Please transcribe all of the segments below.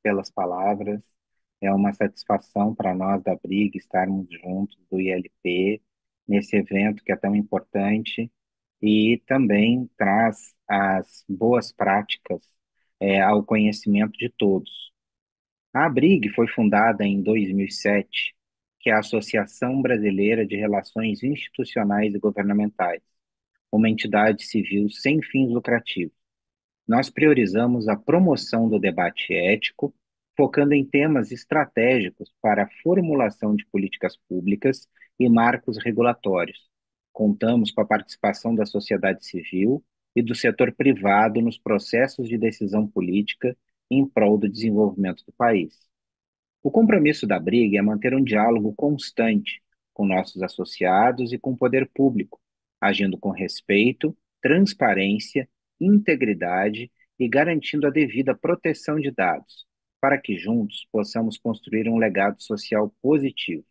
pelas palavras. É uma satisfação para nós da Briga estarmos juntos do ILP nesse evento que é tão importante e também traz as boas práticas ao conhecimento de todos. A ABRIG foi fundada em 2007, que é a Associação Brasileira de Relações Institucionais e Governamentais, uma entidade civil sem fins lucrativos. Nós priorizamos a promoção do debate ético, focando em temas estratégicos para a formulação de políticas públicas e marcos regulatórios. Contamos com a participação da sociedade civil e do setor privado nos processos de decisão política em prol do desenvolvimento do país. O compromisso da Briga é manter um diálogo constante com nossos associados e com o poder público, agindo com respeito, transparência, integridade e garantindo a devida proteção de dados, para que juntos possamos construir um legado social positivo.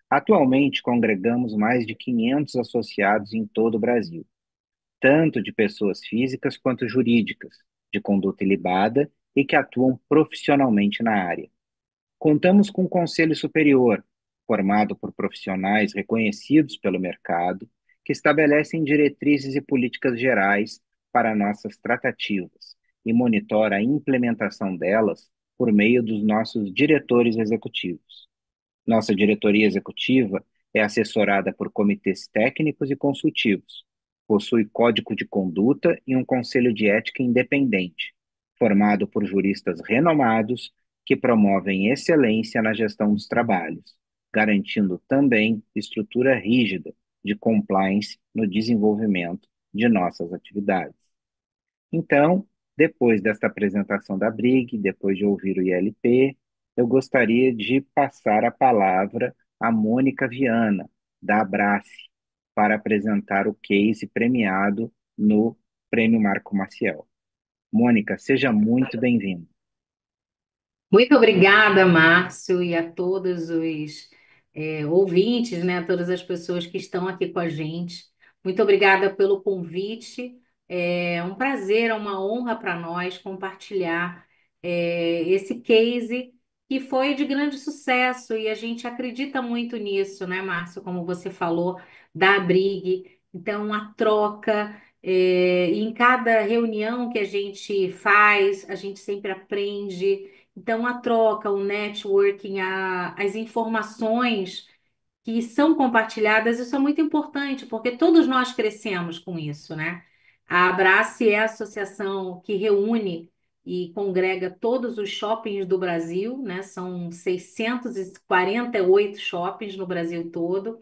Atualmente, congregamos mais de 500 associados em todo o Brasil, tanto de pessoas físicas quanto jurídicas, de conduta ilibada e que atuam profissionalmente na área. Contamos com um conselho superior, formado por profissionais reconhecidos pelo mercado, que estabelecem diretrizes e políticas gerais para nossas tratativas e monitora a implementação delas por meio dos nossos diretores executivos. Nossa diretoria executiva é assessorada por comitês técnicos e consultivos, possui código de conduta e um conselho de ética independente, formado por juristas renomados que promovem excelência na gestão dos trabalhos, garantindo também estrutura rígida de compliance no desenvolvimento de nossas atividades. Então, depois desta apresentação da BRIG, depois de ouvir o ILP, eu gostaria de passar a palavra à Mônica Viana, da Abrace, para apresentar o case premiado no Prêmio Marco Maciel. Mônica, seja muito bem-vinda. Muito obrigada, Márcio, e a todos os ouvintes, né, a todas as pessoas que estão aqui com a gente. Muito obrigada pelo convite. É um prazer, é uma honra para nós compartilhar esse case que foi de grande sucesso e a gente acredita muito nisso, né, Márcio? Como você falou, da Abrigue. Então, a troca. E em cada reunião que a gente faz, a gente sempre aprende. Então, a troca, o networking, as informações que são compartilhadas, isso é muito importante, porque todos nós crescemos com isso, né? A Abrace é a associação que reúne e congrega todos os shoppings do Brasil, né? São 648 shoppings no Brasil todo,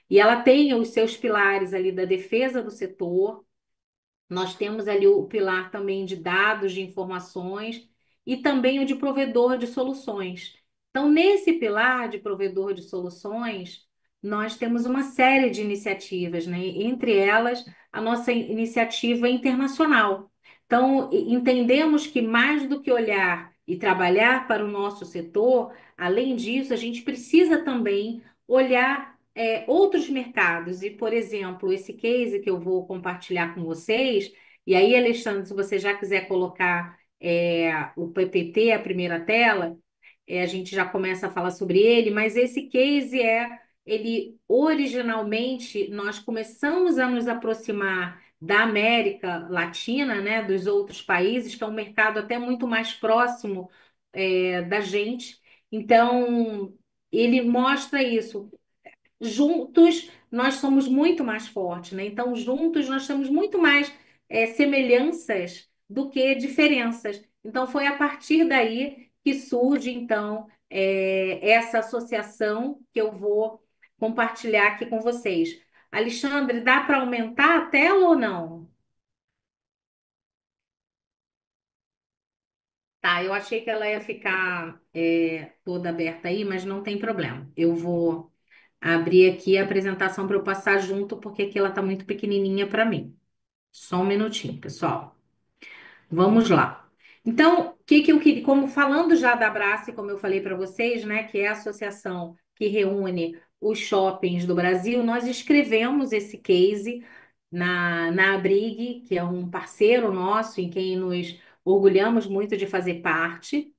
e ela tem os seus pilares ali da defesa do setor. Nós temos ali o pilar também de dados, de informações e também o de provedor de soluções. Então, nesse pilar de provedor de soluções, nós temos uma série de iniciativas, né? Entre elas, a nossa iniciativa internacional. Então, entendemos que mais do que olhar e trabalhar para o nosso setor, além disso, a gente precisa também olhar outros mercados. E, por exemplo, esse case que eu vou compartilhar com vocês, e aí, Alexandre, se você já quiser colocar o PPT, a primeira tela, a gente já começa a falar sobre ele, mas esse case ele originalmente, nós começamos a nos aproximar da América Latina, né, dos outros países, que é um mercado até muito mais próximo da gente. Então, ele mostra isso. Juntos nós somos muito mais fortes, né? Então, juntos nós temos muito mais semelhanças do que diferenças. Então, foi a partir daí que surge, então, essa associação que eu vou compartilhar aqui com vocês. Alexandre, dá para aumentar a tela ou não? Tá, eu achei que ela ia ficar toda aberta aí, mas não tem problema. Eu vou abrir aqui a apresentação para eu passar junto, porque aqui ela está muito pequenininha para mim. Só um minutinho, pessoal. Vamos lá. Então, o que que eu queria, como falando já da Abrace, como eu falei para vocês, né, que é a associação que reúne os shoppings do Brasil, nós escrevemos esse case na Abrig, que é um parceiro nosso em quem nos orgulhamos muito de fazer parte.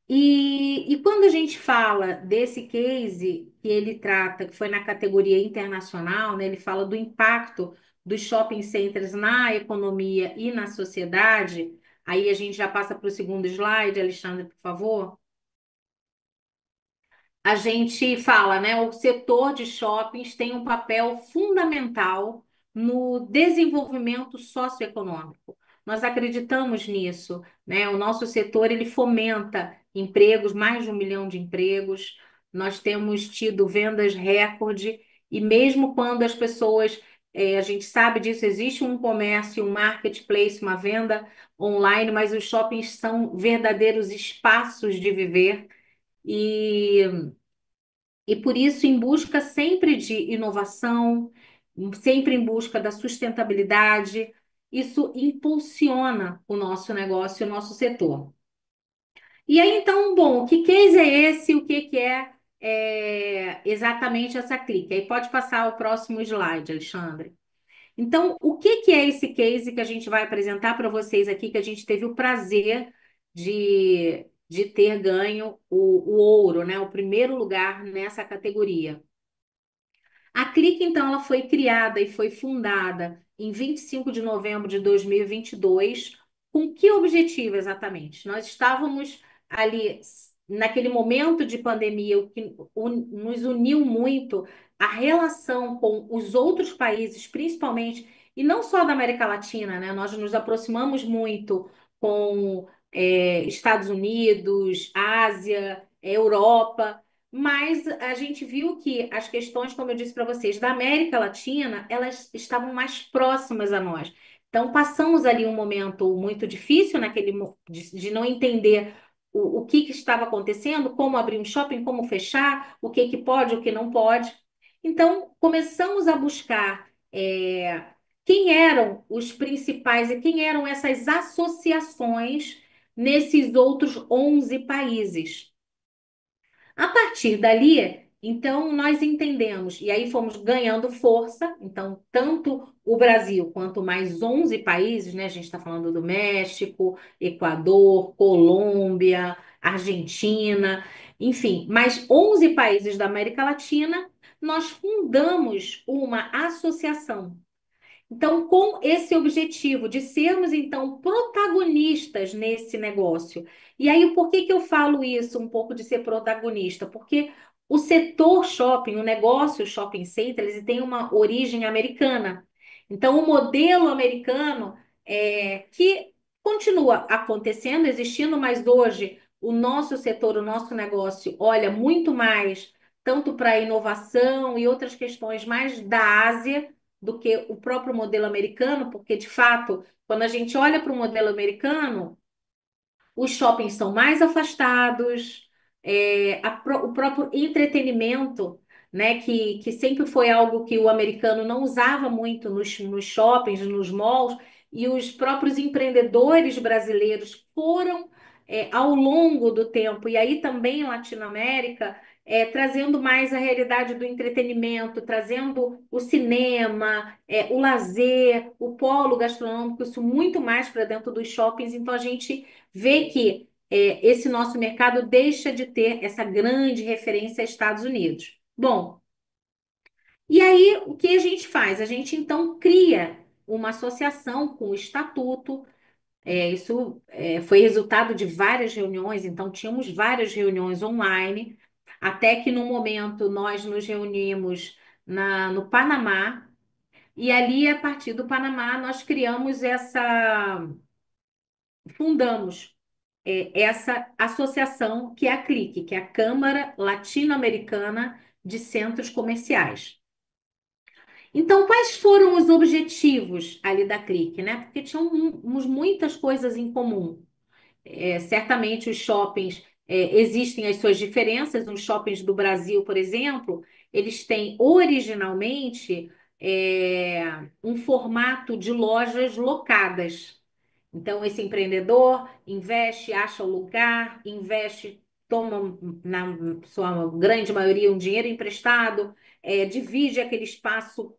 E quando a gente fala desse case que ele trata, que foi na categoria internacional, né, ele fala do impacto dos shopping centers na economia e na sociedade. Aí a gente já passa para o segundo slide, Alexandre, por favor. A gente fala, né, o setor de shoppings tem um papel fundamental no desenvolvimento socioeconômico. Nós acreditamos nisso, né? O nosso setor ele fomenta empregos, mais de 1 milhão de empregos. Nós temos tido vendas recorde e mesmo quando as pessoas, a gente sabe disso, existe um comércio, um marketplace, uma venda online, mas os shoppings são verdadeiros espaços de viver. E por isso, em busca sempre de inovação, sempre em busca da sustentabilidade, isso impulsiona o nosso negócio, o nosso setor. E aí, então, bom, que case é esse? O que que é exatamente essa clique? Aí pode passar o próximo slide, Alexandre. Então, o que que é esse case que a gente vai apresentar para vocês aqui, que a gente teve o prazer de ter ganho o ouro, né? O primeiro lugar nessa categoria. A Clique, então, ela foi criada e foi fundada em 25 de novembro de 2022. Com que objetivo exatamente? Nós estávamos ali, naquele momento de pandemia, o que nos uniu muito a relação com os outros países, principalmente, e não só da América Latina, né? Nós nos aproximamos muito com Estados Unidos, Ásia, Europa. Mas a gente viu que as questões, como eu disse para vocês, da América Latina, elas estavam mais próximas a nós. Então, passamos ali um momento muito difícil de não entender o que estava acontecendo, como abrir um shopping, como fechar, o que pode, o que não pode. Então, começamos a buscar quem eram os principais e quem eram essas associações nesses outros 11 países. A partir dali, então, nós entendemos, e aí fomos ganhando força, então, tanto o Brasil quanto mais 11 países, né? A gente está falando do México, Equador, Colômbia, Argentina, enfim, mais 11 países da América Latina, nós fundamos uma associação então, com esse objetivo de sermos, então, protagonistas nesse negócio. E aí, por que que eu falo isso, um pouco de ser protagonista? Porque o setor shopping, o negócio shopping center, eles têm uma origem americana. Então, o modelo americano que continua acontecendo, existindo, mas hoje o nosso setor, o nosso negócio, olha muito mais tanto para a inovação e outras questões mais da Ásia do que o próprio modelo americano, porque, de fato, quando a gente olha para o modelo americano, os shoppings são mais afastados, o próprio entretenimento, né, que sempre foi algo que o americano não usava muito nos shoppings, nos malls, e os próprios empreendedores brasileiros foram, ao longo do tempo, e aí também em Latinoamérica, trazendo mais a realidade do entretenimento, trazendo o cinema, o lazer, o polo gastronômico, isso muito mais para dentro dos shoppings, então a gente vê que esse nosso mercado deixa de ter essa grande referência aos Estados Unidos. Bom, e aí o que a gente faz? A gente então cria uma associação com o estatuto. Isso foi resultado de várias reuniões, então tínhamos várias reuniões online, até que no momento nós nos reunimos no Panamá, e ali, a partir do Panamá, nós criamos fundamos essa associação que é a CLIC, que é a Câmara Latino-Americana de Centros Comerciais. Então, quais foram os objetivos ali da CLIC, né? Porque tínhamos muitas coisas em comum. Certamente os shoppings existem as suas diferenças. Os shoppings do Brasil, por exemplo, eles têm originalmente um formato de lojas locadas. Então, esse empreendedor investe, acha o lugar, investe, toma, na sua grande maioria, um dinheiro emprestado, divide aquele espaço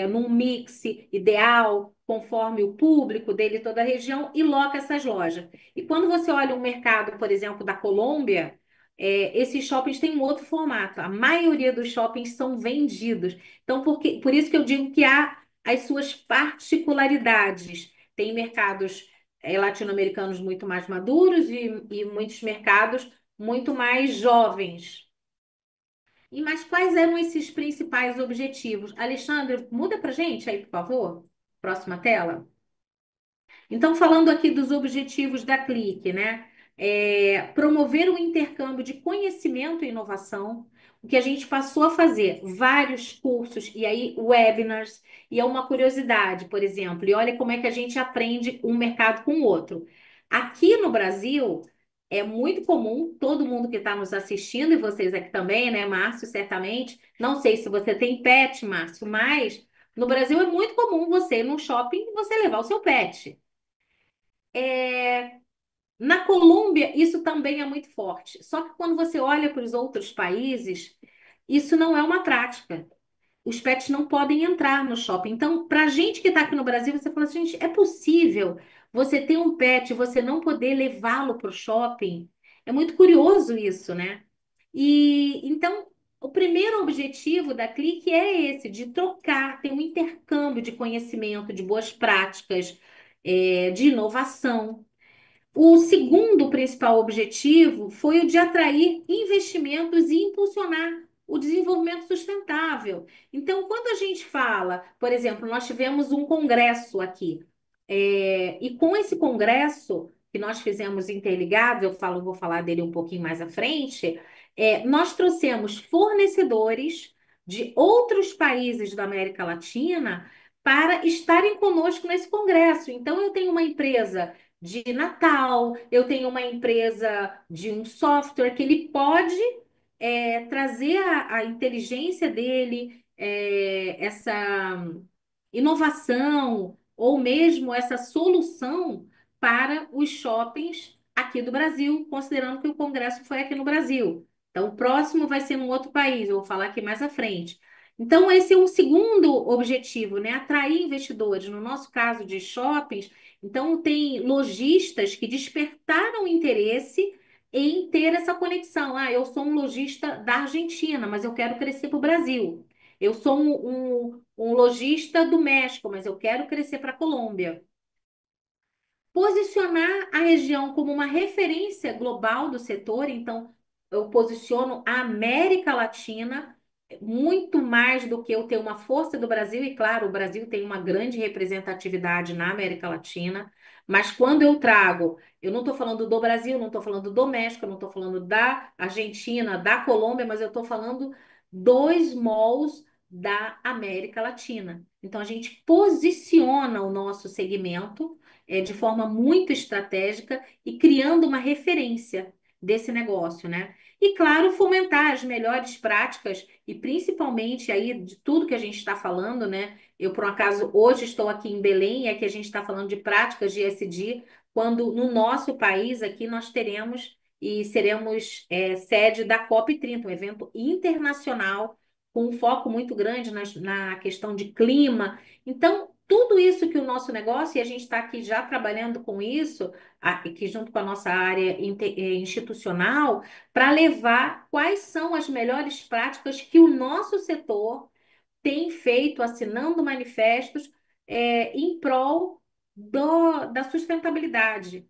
num mix ideal, conforme o público dele, toda a região, e loca essas lojas. E quando você olha o mercado, por exemplo, da Colômbia, esses shoppings têm um outro formato. A maioria dos shoppings são vendidos. Então, por isso que eu digo que há as suas particularidades. Tem mercados latino-americanos muito mais maduros e muitos mercados muito mais jovens. E mas quais eram esses principais objetivos? Alexandre, muda para gente aí, por favor. Próxima tela. Então, falando aqui dos objetivos da Clique, né? Promover o intercâmbio de conhecimento e inovação, o que a gente passou a fazer, vários cursos, e aí webinars, e é uma curiosidade, por exemplo, e olha como é que a gente aprende um mercado com o outro. Aqui no Brasil, é muito comum, todo mundo que está nos assistindo, e vocês aqui também, né, Márcio, certamente, não sei se você tem pet, Márcio, mas no Brasil é muito comum você ir num shopping e você levar o seu pet. Na Colômbia, isso também é muito forte. Só que quando você olha para os outros países, isso não é uma prática. Os pets não podem entrar no shopping. Então, para a gente que está aqui no Brasil, você fala assim, gente, é possível você ter um pet e você não poder levá-lo para o shopping? É muito curioso isso, né? E então, o primeiro objetivo da Clique é esse, de trocar, ter um intercâmbio de conhecimento, de boas práticas, de inovação. O segundo principal objetivo foi o de atrair investimentos e impulsionar o desenvolvimento sustentável. Então, quando a gente fala, por exemplo, nós tivemos um congresso aqui, e com esse congresso que nós fizemos interligados, vou falar dele um pouquinho mais à frente, nós trouxemos fornecedores de outros países da América Latina para estarem conosco nesse congresso. Então, eu tenho uma empresa de Natal, eu tenho uma empresa de um software que ele pode trazer a inteligência dele, essa inovação ou mesmo essa solução para os shoppings aqui do Brasil, considerando que o congresso foi aqui no Brasil. Então, o próximo vai ser num outro país, eu vou falar aqui mais à frente. Então, esse é um segundo objetivo, né? Atrair investidores. No nosso caso de shoppings, então, tem lojistas que despertaram interesse em ter essa conexão. Ah, eu sou um lojista da Argentina, mas eu quero crescer para o Brasil. Eu sou um lojista do México, mas eu quero crescer para a Colômbia. Posicionar a região como uma referência global do setor, então eu posiciono a América Latina muito mais do que eu ter uma força do Brasil, e claro, o Brasil tem uma grande representatividade na América Latina, mas quando eu trago, eu não estou falando do Brasil, não estou falando do México, não estou falando da Argentina, da Colômbia, mas eu estou falando dos malls da América Latina. Então a gente posiciona o nosso segmento de forma muito estratégica e criando uma referência desse negócio, né? E, claro, fomentar as melhores práticas e principalmente aí de tudo que a gente está falando, né? Eu, por um acaso, hoje estou aqui em Belém e é que a gente está falando de práticas de ESG, quando no nosso país aqui nós teremos e seremos sede da COP30, um evento internacional com um foco muito grande na questão de clima. Então, tudo isso que o nosso negócio, e a gente está aqui já trabalhando com isso, aqui junto com a nossa área institucional, para levar quais são as melhores práticas que o nosso setor tem feito, assinando manifestos, em prol da sustentabilidade.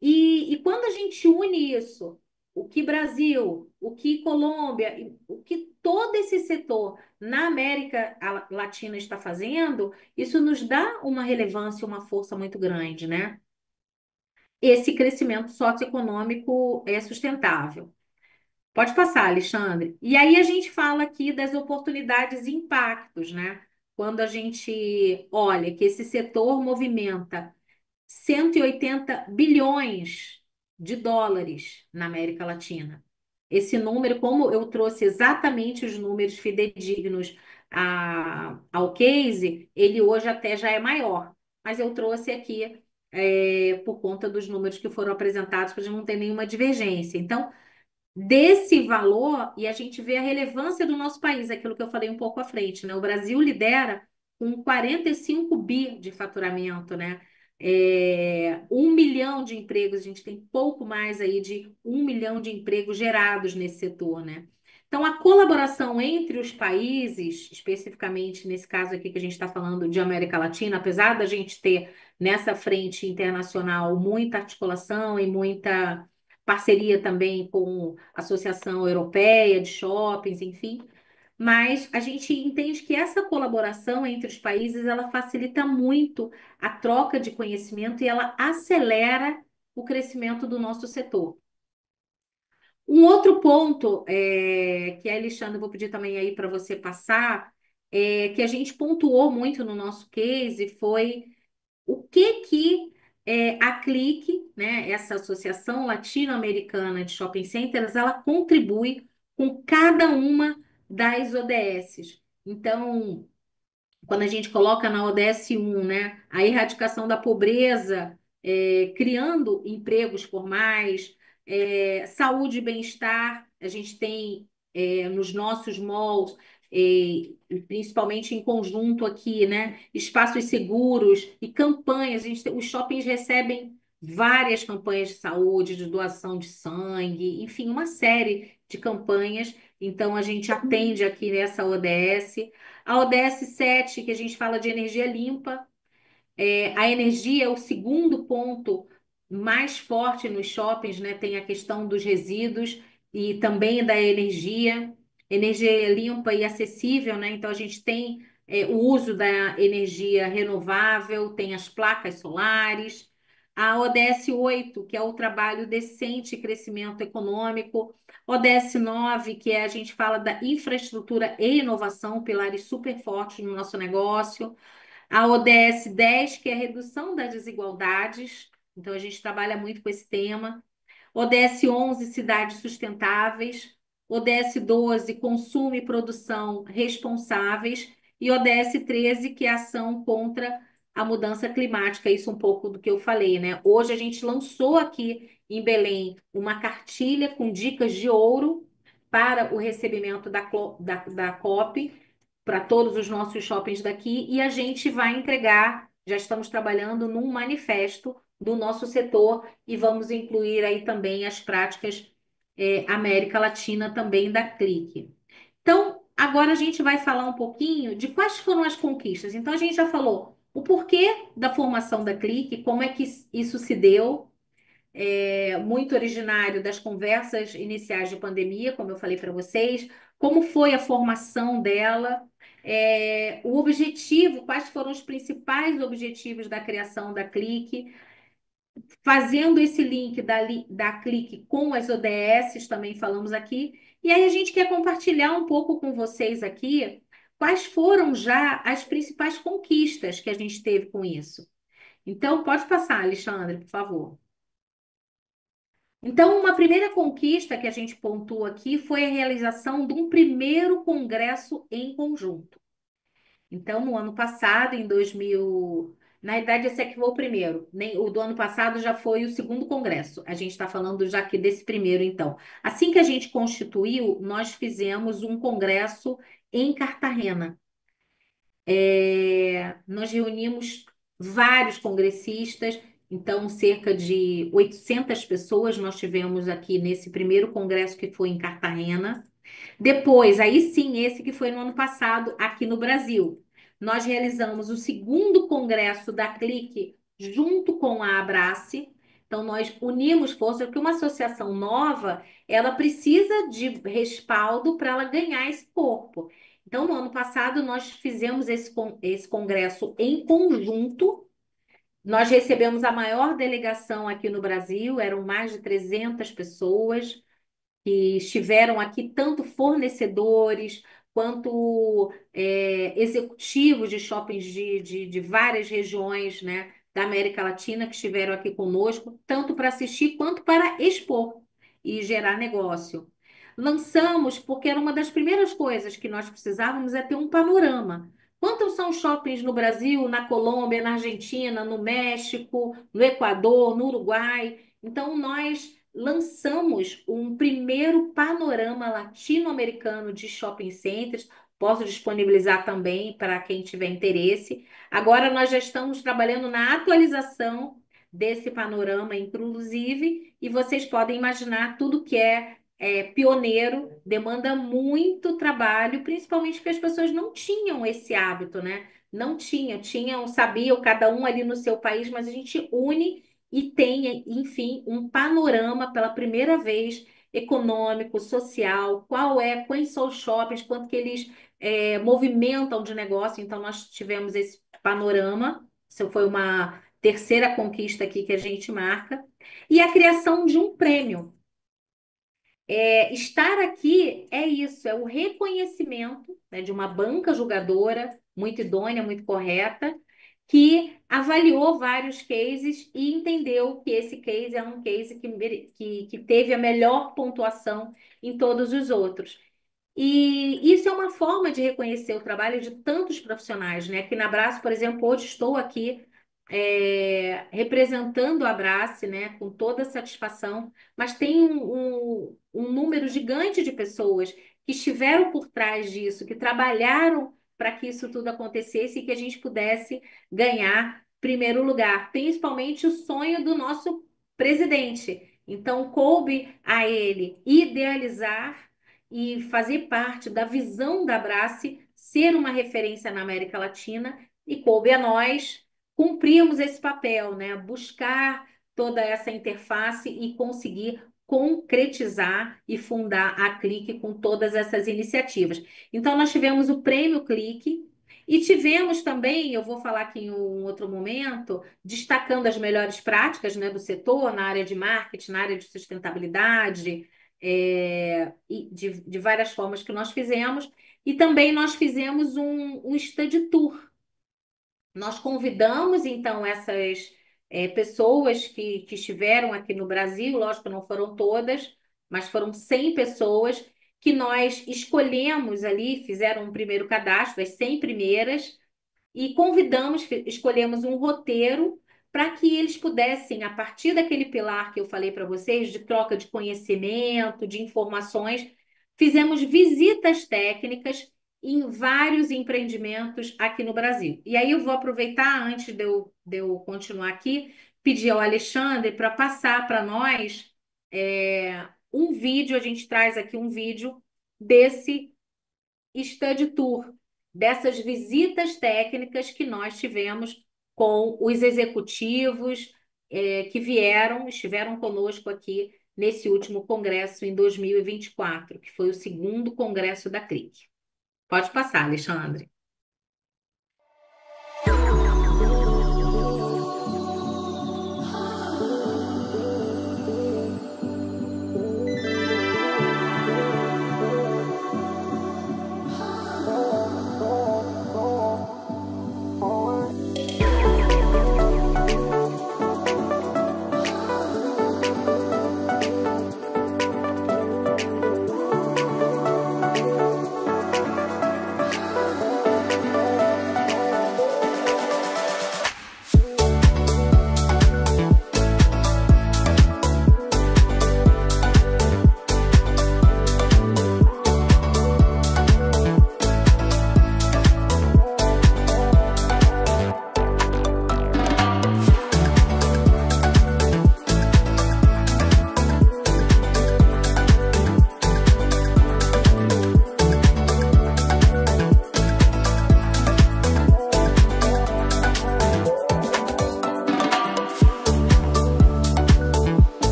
E quando a gente une isso, o que Brasil, o que Colômbia, o que todo esse setor na América Latina está fazendo, isso nos dá uma relevância, uma força muito grande, né? Esse crescimento socioeconômico é sustentável. Pode passar, Alexandre. E aí a gente fala aqui das oportunidades e impactos, né? Quando a gente olha que esse setor movimenta 180 bilhões de dólares na América Latina. Esse número, como eu trouxe exatamente os números fidedignos ao case, ele hoje até já é maior, mas eu trouxe aqui por conta dos números que foram apresentados para não ter nenhuma divergência. Então, desse valor e a gente vê a relevância do nosso país, aquilo que eu falei um pouco à frente, né? O Brasil lidera com 45 bi de faturamento, né? 1 milhão de empregos, a gente tem pouco mais aí de 1 milhão de empregos gerados nesse setor, né? Então, a colaboração entre os países, especificamente nesse caso aqui que a gente está falando de América Latina, apesar da gente ter nessa frente internacional muita articulação e muita parceria também com a Associação Europeia de Shoppings, enfim. Mas a gente entende que essa colaboração entre os países, ela facilita muito a troca de conhecimento e ela acelera o crescimento do nosso setor. Um outro ponto que, Alexandre, eu vou pedir também aí para você passar, que a gente pontuou muito no nosso case foi o que que a Clique, né, essa Associação Latino-Americana de Shopping Centers, ela contribui com cada uma das ODSs. Então, quando a gente coloca na ODS 1, né, a erradicação da pobreza, criando empregos formais, saúde e bem-estar, a gente tem nos nossos malls, principalmente em conjunto aqui, né, espaços seguros e campanhas. Os shoppings recebem várias campanhas de saúde, de doação de sangue, enfim, uma série de campanhas. Então, a gente atende aqui nessa ODS. A ODS 7, que a gente fala de energia limpa, a energia é o segundo ponto mais forte nos shoppings, né? Tem a questão dos resíduos e também da energia limpa e acessível, né? Então a gente tem o uso da energia renovável, tem as placas solares, a ODS 8, que é o trabalho decente e crescimento econômico, ODS 9, que a gente fala da infraestrutura e inovação, pilares super fortes no nosso negócio. A ODS 10, que é a redução das desigualdades, então a gente trabalha muito com esse tema. ODS 11, cidades sustentáveis. ODS 12, consumo e produção responsáveis. E ODS 13, que é ação contra a mudança climática. Isso um pouco do que eu falei, né? Hoje a gente lançou aqui em Belém uma cartilha com dicas de ouro para o recebimento da COP para todos os nossos shoppings daqui e a gente vai entregar, já estamos trabalhando num manifesto do nosso setor e vamos incluir aí também as práticas América Latina também da Clique. Então, agora a gente vai falar um pouquinho de quais foram as conquistas. Então, a gente já falou o porquê da formação da Clique, como é que isso se deu, muito originário das conversas iniciais de pandemia, como eu falei para vocês, como foi a formação dela, o objetivo, quais foram os principais objetivos da criação da Clique, fazendo esse link da Clique com as ODSs, também falamos aqui, e aí a gente quer compartilhar um pouco com vocês aqui quais foram já as principais conquistas que a gente teve com isso. Então, pode passar, Alexandre, por favor. Então, uma primeira conquista que a gente pontua aqui foi a realização de um primeiro congresso em conjunto. Então, no ano passado, em 2000, na verdade, esse aqui foi o primeiro. O do ano passado já foi o segundo congresso. A gente está falando já aqui desse primeiro, então. Assim que a gente constituiu, nós fizemos um congresso em Cartagena. Nós reunimos vários congressistas, então cerca de 800 pessoas nós tivemos aqui nesse primeiro congresso que foi em Cartagena. Depois, aí sim, esse que foi no ano passado aqui no Brasil. Nós realizamos o segundo congresso da Clique junto com a Abrace. Então, nós unimos forças, porque uma associação nova, ela precisa de respaldo para ela ganhar esse corpo. Então, no ano passado, nós fizemos esse congresso em conjunto. Nós recebemos a maior delegação aqui no Brasil, eram mais de 300 pessoas que estiveram aqui, tanto fornecedores quanto executivos de shoppings de várias regiões, né, da América Latina que estiveram aqui conosco, tanto para assistir quanto para expor e gerar negócio. Lançamos, porque era uma das primeiras coisas que nós precisávamos é ter um panorama. Quantos são shoppings no Brasil, na Colômbia, na Argentina, no México, no Equador, no Uruguai? Então, nós lançamos um primeiro panorama latino-americano de shopping centers. Posso disponibilizar também para quem tiver interesse. Agora nós já estamos trabalhando na atualização desse panorama, inclusive, e vocês podem imaginar tudo que é pioneiro, demanda muito trabalho, principalmente porque as pessoas não tinham esse hábito, né? Não tinham, sabiam, cada um ali no seu país, mas a gente une e tem, enfim, um panorama pela primeira vez econômico, social, quais são os shoppings, quanto que eles movimentam de negócio. Então, nós tivemos esse panorama, isso foi uma terceira conquista aqui que a gente marca, e a criação de um prêmio. Estar aqui é isso, é o reconhecimento, né, de uma banca julgadora muito idônea, muito correta, que avaliou vários cases e entendeu que esse case é um case que teve a melhor pontuação em todos os outros. E isso é uma forma de reconhecer o trabalho de tantos profissionais, né? Aqui na Abraço, por exemplo, hoje estou aqui representando a Abrace, né? Com toda satisfação, mas tem um número gigante de pessoas que estiveram por trás disso, que trabalharam para que isso tudo acontecesse e que a gente pudesse ganhar primeiro lugar, principalmente o sonho do nosso presidente. Então, coube a ele idealizar e fazer parte da visão da Abrace ser uma referência na América Latina, e coube a nós cumprirmos esse papel, né? Buscar toda essa interface e conseguir concretizar e fundar a Clique com todas essas iniciativas. Então, nós tivemos o Prêmio Clique e tivemos também, eu vou falar aqui em um outro momento, destacando as melhores práticas, né, do setor na área de marketing, na área de sustentabilidade, e de várias formas que nós fizemos. E também nós fizemos um study tour. Nós convidamos, então, essas pessoas que estiveram aqui no Brasil, lógico que não foram todas, mas foram 100 pessoas que nós escolhemos ali, fizeram um primeiro cadastro, as 100 primeiras, e convidamos, escolhemos um roteiro para que eles pudessem, a partir daquele pilar que eu falei para vocês, de troca de conhecimento, de informações, fizemos visitas técnicas em vários empreendimentos aqui no Brasil. E aí eu vou aproveitar, antes de eu continuar aqui, pedir ao Alexandre para passar para nós um vídeo, a gente traz aqui um vídeo desse study tour, dessas visitas técnicas que nós tivemos com os executivos que estiveram conosco aqui nesse último congresso em 2024, que foi o segundo congresso da CLIC. Pode passar, Alexandre.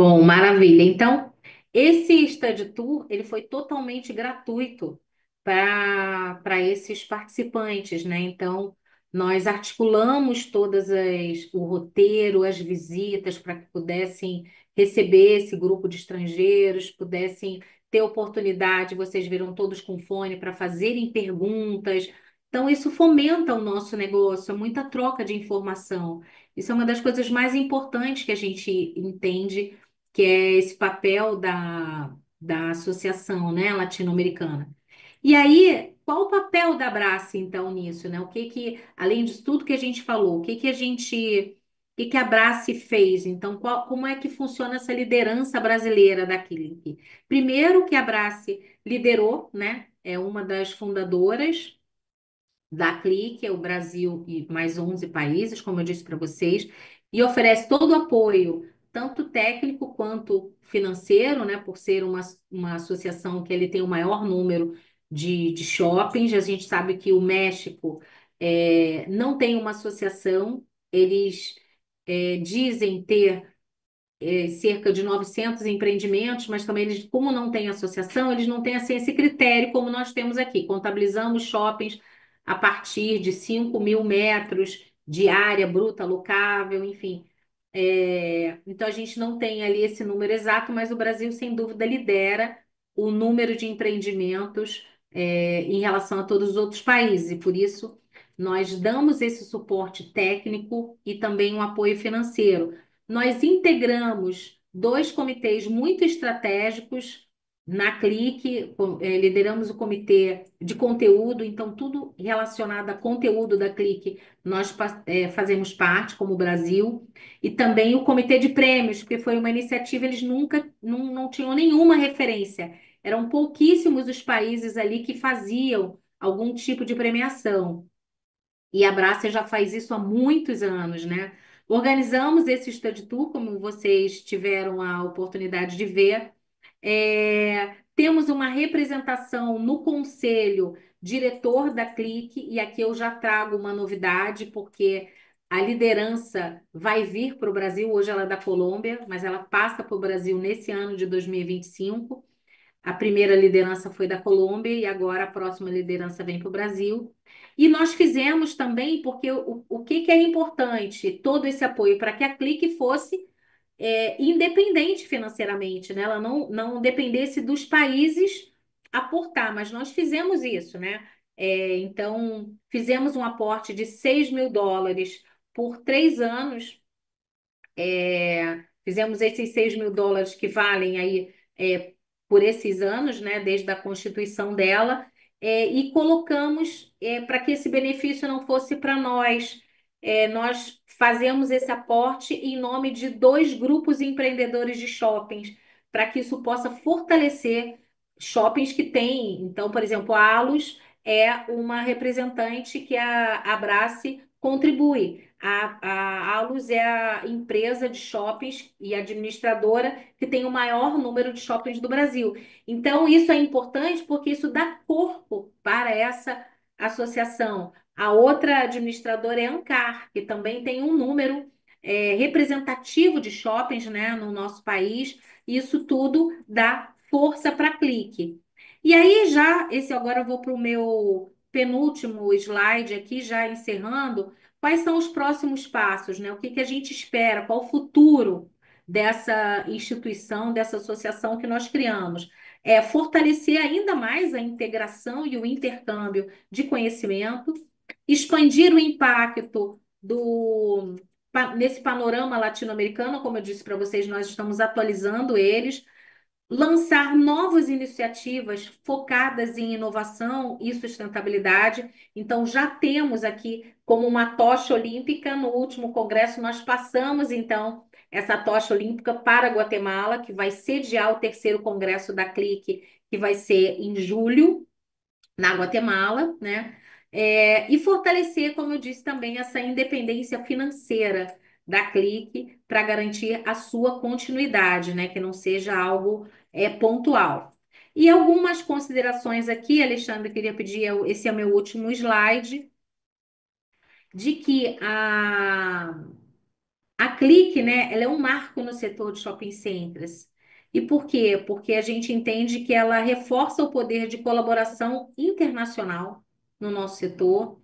Bom, maravilha. Então, esse study tour, ele foi totalmente gratuito para esses participantes, né? Então, nós articulamos o roteiro, as visitas para que pudessem receber esse grupo de estrangeiros, pudessem ter oportunidade, vocês viram todos com fone para fazerem perguntas. Então, isso fomenta o nosso negócio, é muita troca de informação. Isso é uma das coisas mais importantes que a gente entende que é esse papel da associação, né, latino-americana. E aí, qual o papel da Abrace, então, nisso, né? Além disso tudo que a gente falou, o que a Abrace fez? Então, como é que funciona essa liderança brasileira da Clique? Primeiro que a Abrace liderou, né? É uma das fundadoras da Clique, é o Brasil e mais 11 países, como eu disse para vocês, e oferece todo o apoio, tanto técnico quanto financeiro, né, por ser uma associação que ele tem o maior número de shoppings. A gente sabe que o México não tem uma associação, eles dizem ter cerca de 900 empreendimentos, mas também eles, como não tem associação, eles não têm assim, esse critério como nós temos aqui. Contabilizamos shoppings a partir de 5.000 metros de área bruta locável, enfim. Então a gente não tem ali esse número exato, mas o Brasil, sem dúvida, lidera o número de empreendimentos em relação a todos os outros países, e por isso nós damos esse suporte técnico e também um apoio financeiro. Nós integramos dois comitês muito estratégicos na Clique, lideramos o comitê de conteúdo, então tudo relacionado a conteúdo da Clique, nós fazemos parte, como o Brasil, e também o comitê de prêmios, porque foi uma iniciativa, eles nunca, não tinham nenhuma referência, eram pouquíssimos os países ali que faziam algum tipo de premiação. E a Brasser já faz isso há muitos anos, né? Organizamos esse study tour, como vocês tiveram a oportunidade de ver. Temos uma representação no conselho diretor da Clique, e aqui eu já trago uma novidade, porque a liderança vai vir para o Brasil, hoje ela é da Colômbia, mas ela passa para o Brasil nesse ano de 2025. A primeira liderança foi da Colômbia e agora a próxima liderança vem para o Brasil. E nós fizemos também, porque o que é importante? Todo esse apoio para que a Clique fosse independente financeiramente, né? Ela não dependesse dos países aportar, mas nós fizemos isso, né? Então, fizemos um aporte de US$ 6.000 por 3 anos. Fizemos esses US$ 6.000 que valem aí por esses anos, né, desde a constituição dela, e colocamos para que esse benefício não fosse para nós. Nós fazemos esse aporte em nome de dois grupos empreendedores de shoppings, para que isso possa fortalecer shoppings que têm. Então, por exemplo, a Alus é uma representante que a Abrace contribui. A Alus é a empresa de shoppings e administradora que tem o maior número de shoppings do Brasil. Então, isso é importante porque isso dá corpo para essa associação. A outra administradora é a Ancar, que também tem um número representativo de shoppings, né, no nosso país. Isso tudo dá força para a Clique. E aí, esse agora eu vou para o meu penúltimo slide aqui, já encerrando. Quais são os próximos passos, né? O que a gente espera? Qual o futuro dessa instituição, dessa associação que nós criamos? É fortalecer ainda mais a integração e o intercâmbio de conhecimento, expandir o impacto nesse panorama latino-americano, como eu disse para vocês, nós estamos atualizando eles, lançar novas iniciativas focadas em inovação e sustentabilidade. Então, já temos aqui como uma tocha olímpica, no último congresso, nós passamos, então, essa tocha olímpica para Guatemala, que vai sediar o terceiro congresso da CLIC, que vai ser em julho, na Guatemala, né? E fortalecer, como eu disse também, essa independência financeira da Clique para garantir a sua continuidade, né? Que não seja algo pontual. E algumas considerações aqui, Alexandre, queria pedir, esse é o meu último slide, de que A Clique, né, ela é um marco no setor de shopping centers. E por quê? Porque a gente entende que ela reforça o poder de colaboração internacional no nosso setor.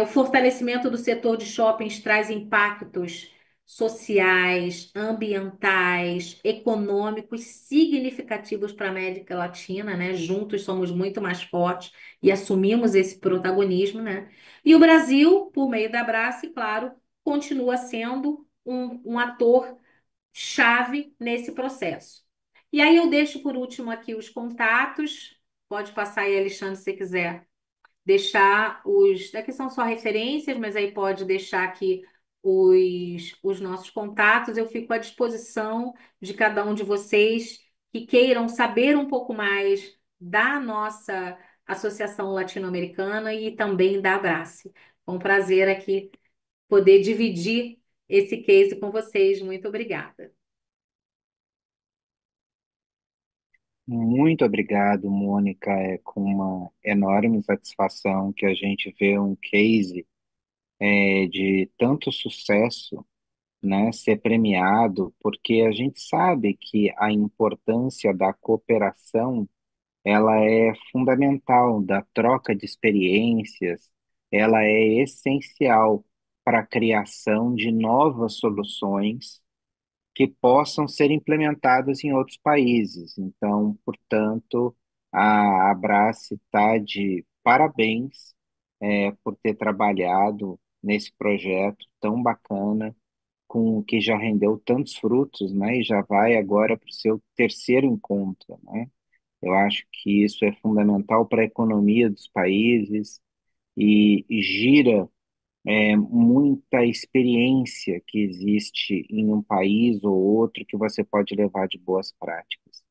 O fortalecimento do setor de shoppings traz impactos sociais, ambientais, econômicos significativos para a América Latina, né? Juntos somos muito mais fortes e assumimos esse protagonismo, né? E o Brasil, por meio da Abrace, claro, continua sendo um ator chave nesse processo. E aí eu deixo por último aqui os contatos. Pode passar aí, Alexandre, se você quiser deixar os. Aqui são só referências, mas aí pode deixar aqui os nossos contatos. Eu fico à disposição de cada um de vocês que queiram saber um pouco mais da nossa Associação Latino-Americana e também da Abrace. É um prazer aqui poder dividir esse case com vocês. Muito obrigada. Muito obrigado, Mônica. É com uma enorme satisfação que a gente vê um case de tanto sucesso, né, ser premiado, porque a gente sabe que a importância da cooperação ela é fundamental, da troca de experiências, ela é essencial para a criação de novas soluções que possam ser implementadas em outros países. Então, portanto, a Abrace está de parabéns, por ter trabalhado nesse projeto tão bacana, com que já rendeu tantos frutos, né? E já vai agora para o seu terceiro encontro, né? Eu acho que isso é fundamental para a economia dos países e gira muita experiência que existe em um país ou outro que você pode levar de boas práticas.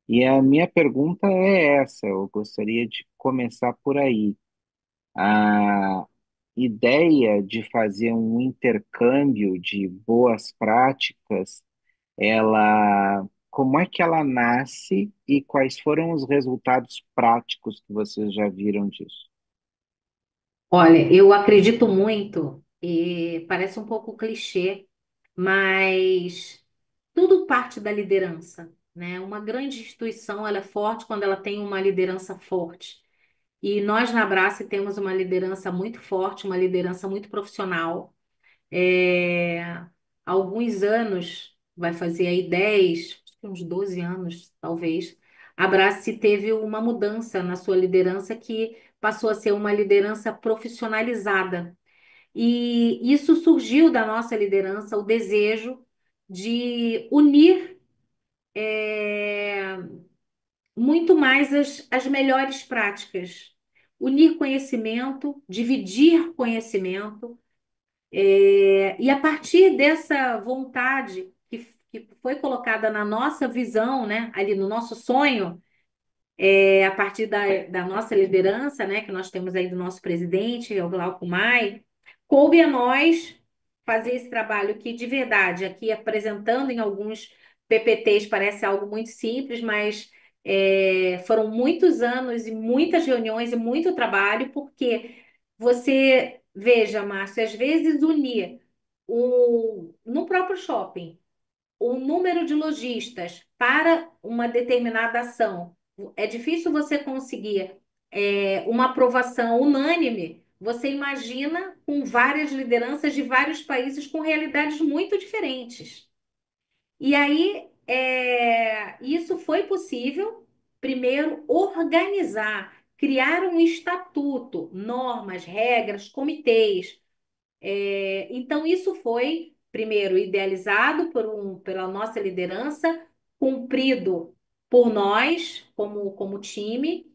E a minha pergunta é essa, eu gostaria de começar por aí. A ideia de fazer um intercâmbio de boas práticas, como é que ela nasce e quais foram os resultados práticos que vocês já viram disso? Olha, eu acredito muito, e parece um pouco clichê, mas tudo parte da liderança, né? Uma grande instituição, ela é forte quando ela tem uma liderança forte. E nós na Abrace temos uma liderança muito forte, uma liderança muito profissional. É, há alguns anos, vai fazer aí 10, acho que uns 12 anos, talvez, a Abrace teve uma mudança na sua liderança que passou a ser uma liderança profissionalizada. E isso surgiu da nossa liderança, o desejo de unir muito mais as melhores práticas, unir conhecimento, dividir conhecimento, e a partir dessa vontade que foi colocada na nossa visão, né, ali no nosso sonho, a partir da nossa liderança, né, que nós temos aí do nosso presidente, o Glauco Mai, coube a nós fazer esse trabalho que, de verdade, aqui apresentando em alguns PPTs, parece algo muito simples, mas foram muitos anos e muitas reuniões e muito trabalho, porque você, veja, Márcio, às vezes unir no próprio shopping o número de lojistas para uma determinada ação, é difícil você conseguir uma aprovação unânime. Você imagina com várias lideranças de vários países com realidades muito diferentes. E aí, isso foi possível, primeiro, organizar, criar um estatuto, normas, regras, comitês. Então, isso foi, primeiro, idealizado pela nossa liderança, cumprido por nós, como time,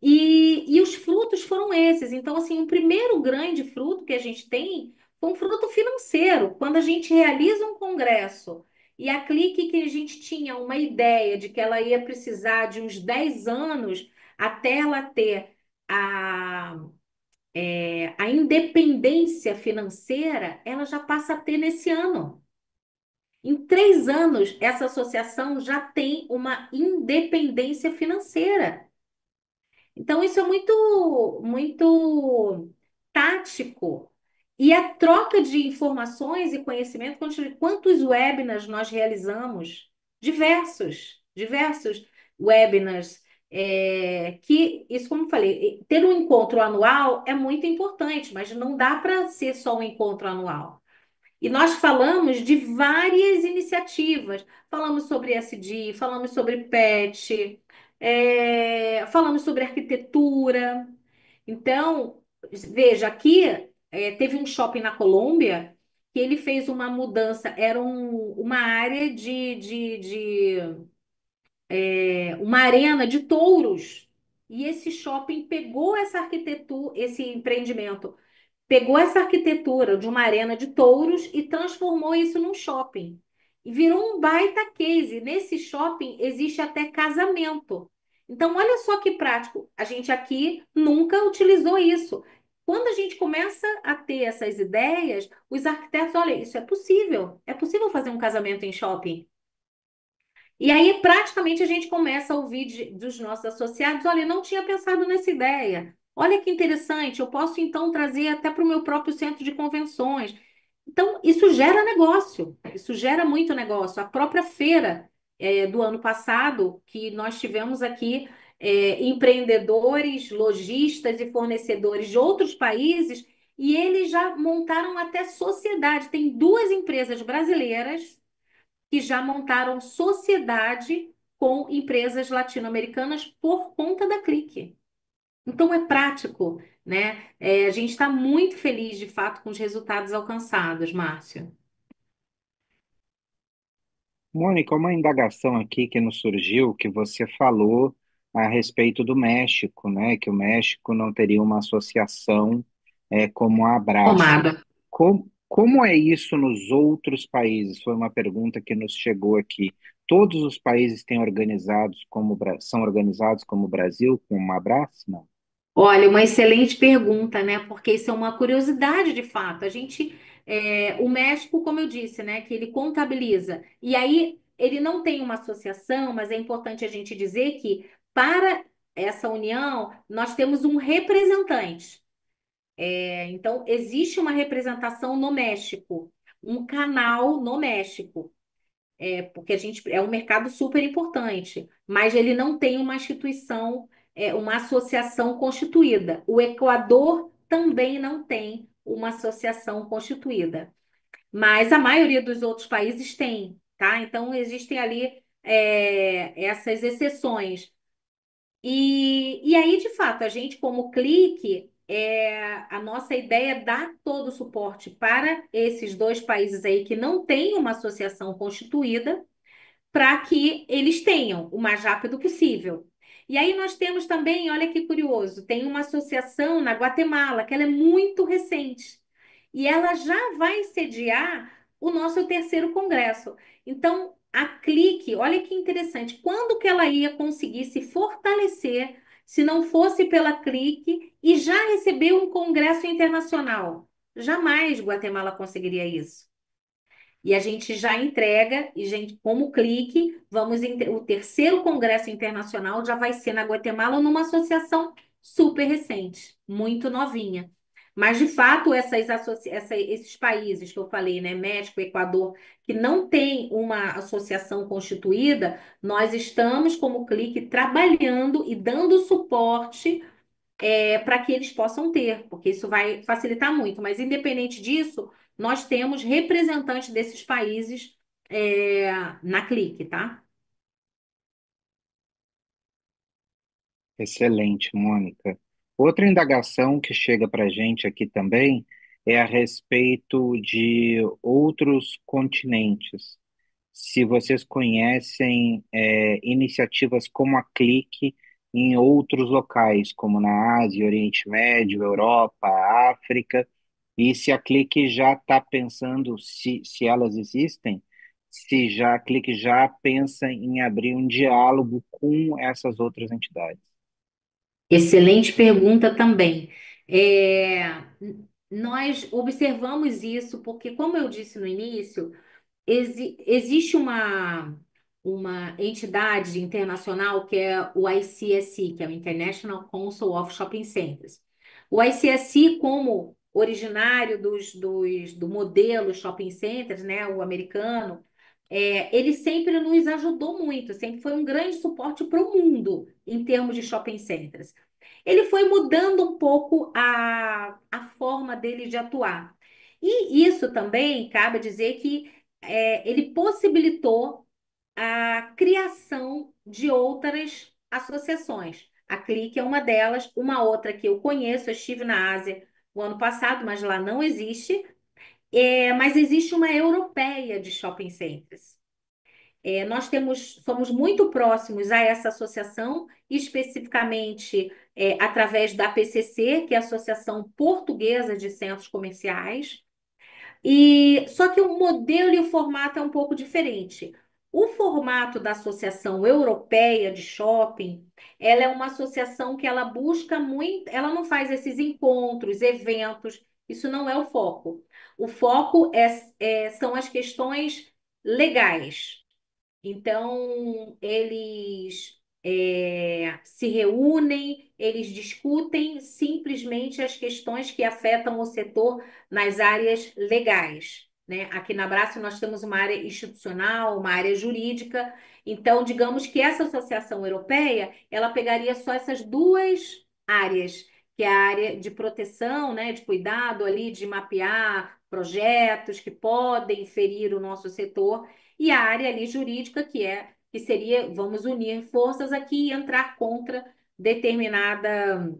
e os frutos foram esses. Então, assim, o primeiro grande fruto que a gente tem foi um fruto financeiro. Quando a gente realiza um congresso e a Clique, que a gente tinha uma ideia de que ela ia precisar de uns 10 anos até ela ter a a independência financeira, ela já passa a ter nesse ano. Em 3 anos, essa associação já tem uma independência financeira. Então, isso é muito, muito tático E a troca de informações e conhecimento, quantos webinars nós realizamos? Diversos webinars. Que, isso como eu falei, ter um encontro anual é muito importante, mas não dá para ser só um encontro anual. E nós falamos de várias iniciativas. Falamos sobre SD, falamos sobre PET, falamos sobre arquitetura. Então, veja, aqui teve um shopping na Colômbia que ele fez uma mudança, era uma área uma arena de touros. E esse shopping pegou essa arquitetura, esse empreendimento pegou essa arquitetura de uma arena de touros e transformou isso num shopping. E virou um baita case. Nesse shopping existe até casamento. Então, olha só que prático. A gente aqui nunca utilizou isso. Quando a gente começa a ter essas ideias, os arquitetos, olha, isso é possível. É possível fazer um casamento em shopping. E aí, praticamente, a gente começa a ouvir dos nossos associados: olha, não tinha pensado nessa ideia. Olha que interessante, eu posso então trazer até para o meu próprio centro de convenções. Então, isso gera negócio, isso gera muito negócio. A própria feira do ano passado, que nós tivemos aqui empreendedores, lojistas e fornecedores de outros países, e eles já montaram até sociedade. Tem duas empresas brasileiras que já montaram sociedade com empresas latino-americanas por conta da Clique. Então é prático, né? A gente está muito feliz, de fato, com os resultados alcançados, Márcio. Mônica, uma indagação aqui que nos surgiu, que você falou a respeito do México, né? Que o México não teria uma associação como a Abrace. Tomada. Como é isso nos outros países? Foi uma pergunta que nos chegou aqui. Todos os países têm organizados são organizados como o Brasil, com uma Abrace? Não. Olha, uma excelente pergunta, né? Porque isso é uma curiosidade de fato. O México, como eu disse, né, que ele contabiliza. E aí ele não tem uma associação, mas é importante a gente dizer que para essa união nós temos um representante. Então existe uma representação no México, um canal no México. Porque a gente é um mercado super importante, mas ele não tem uma instituição, uma associação constituída. O Equador também não tem uma associação constituída, mas a maioria dos outros países tem, tá? Então existem ali essas exceções. E aí, de fato, a gente, como Clique, a nossa ideia é dar todo o suporte para esses dois países aí que não têm uma associação constituída para que eles tenham o mais rápido possível. E aí nós temos também, olha que curioso, tem uma associação na Guatemala, que ela é muito recente, e ela já vai sediar o nosso terceiro congresso. Então, a Clique, olha que interessante, quando que ela ia conseguir se fortalecer se não fosse pela Clique e já receber um congresso internacional? Jamais Guatemala conseguiria isso. E a gente já entrega, e gente, como clique, o terceiro congresso internacional já vai ser na Guatemala numa associação super recente, muito novinha. Mas, de fato, esses países que eu falei, né, México, Equador, que não tem uma associação constituída, nós estamos, como clique, trabalhando e dando suporte para que eles possam ter, porque isso vai facilitar muito. Mas, independente disso, nós temos representantes desses países na Clique, tá? Excelente, Mônica. Outra indagação que chega para a gente aqui também é a respeito de outros continentes. Se vocês conhecem iniciativas como a Clique em outros locais, como na Ásia, Oriente Médio, Europa, África, e se a Clique já está pensando, se elas existem, se já a Clique já pensa em abrir um diálogo com essas outras entidades. Excelente pergunta também. É, Nós observamos isso porque, como eu disse no início, existe uma entidade internacional que é o ICSC, que é o International Council of Shopping Centers. O ICSC, como originário do modelo shopping centers, né, o americano, ele sempre nos ajudou muito, sempre foi um grande suporte para o mundo em termos de shopping centers. Ele foi mudando um pouco a forma dele de atuar. E isso também, cabe dizer que ele possibilitou a criação de outras associações. A Clique é uma delas, uma outra que eu conheço, eu estive na Ásia o ano passado, mas lá não existe. Mas existe uma europeia de shopping centers. Nós somos muito próximos a essa associação, especificamente através da PCC, que é a Associação Portuguesa de Centros Comerciais. E só que o modelo e o formato é um pouco diferente. O formato da Associação Europeia de Shopping, ela é uma associação que ela busca muito, ela não faz esses encontros, eventos, isso não é o foco. O foco são as questões legais. Então, eles se reúnem, eles discutem simplesmente as questões que afetam o setor nas áreas legais, né? Aqui na Braskem nós temos uma área institucional, uma área jurídica. Então, digamos que essa associação europeia, ela pegaria só essas duas áreas, que é a área de proteção, né, de cuidado ali, de mapear projetos que podem ferir o nosso setor e a área ali jurídica, que seria, vamos unir forças aqui e entrar contra determinada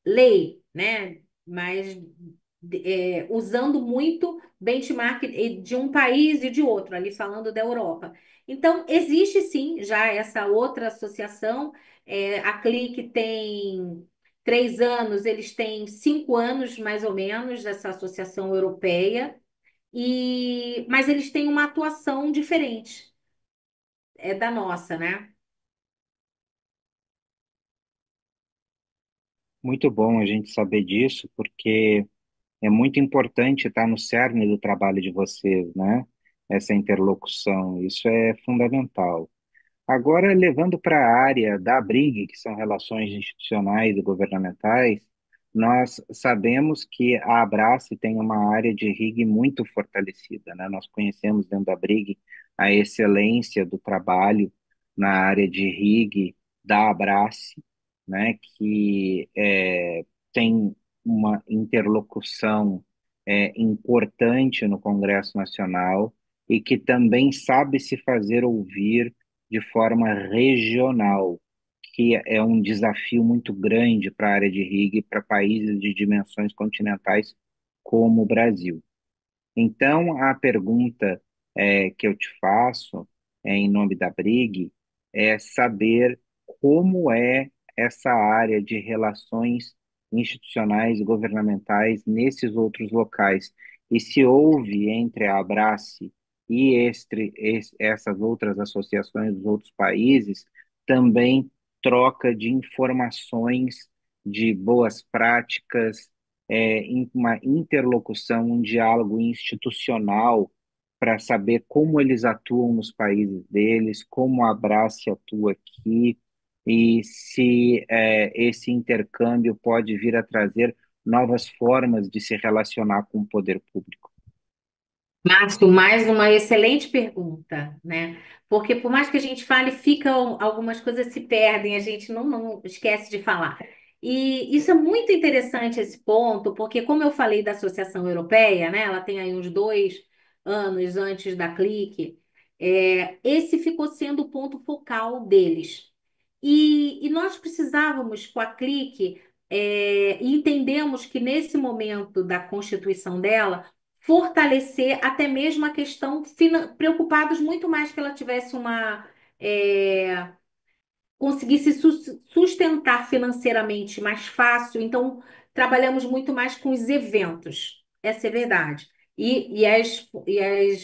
lei, né? Mas usando muito benchmark de um país e de outro, ali falando da Europa. Então, existe sim já essa outra associação. A Clique tem 3 anos, eles têm 5 anos mais ou menos, essa associação europeia. Mas eles têm uma atuação diferente, da nossa, né? Muito bom a gente saber disso, porque é muito importante estar no cerne do trabalho de vocês, né? Essa interlocução, isso é fundamental. Agora, levando para a área da ABRIG, que são relações institucionais e governamentais, nós sabemos que a Abrace tem uma área de RIG muito fortalecida, né? Nós conhecemos dentro da ABRIG a excelência do trabalho na área de RIG da Abrace, né? Que tem uma interlocução importante no Congresso Nacional e que também sabe se fazer ouvir de forma regional, que é um desafio muito grande para a área de RIG, para países de dimensões continentais como o Brasil. Então, a pergunta que eu te faço, em nome da BRIG, é saber como é essa área de relações institucionais e governamentais nesses outros locais. E se houve entre a Abrace e essas outras associações dos outros países também troca de informações, de boas práticas, em uma interlocução, um diálogo institucional para saber como eles atuam nos países deles, como a Abrace atua aqui e se esse intercâmbio pode vir a trazer novas formas de se relacionar com o poder público. Márcio, mais uma excelente pergunta, né? Porque por mais que a gente fale, ficam algumas coisas se perdem, a gente não esquece de falar. E isso é muito interessante esse ponto, porque como eu falei da Associação Europeia, né? Ela tem aí uns 2 anos antes da Clique, esse ficou sendo o ponto focal deles. E nós precisávamos, com a Clique, e entendemos que nesse momento da constituição dela fortalecer até mesmo a questão, preocupados muito mais que ela tivesse é, conseguisse sustentar financeiramente mais fácil. Então, trabalhamos muito mais com os eventos, essa é a verdade. E as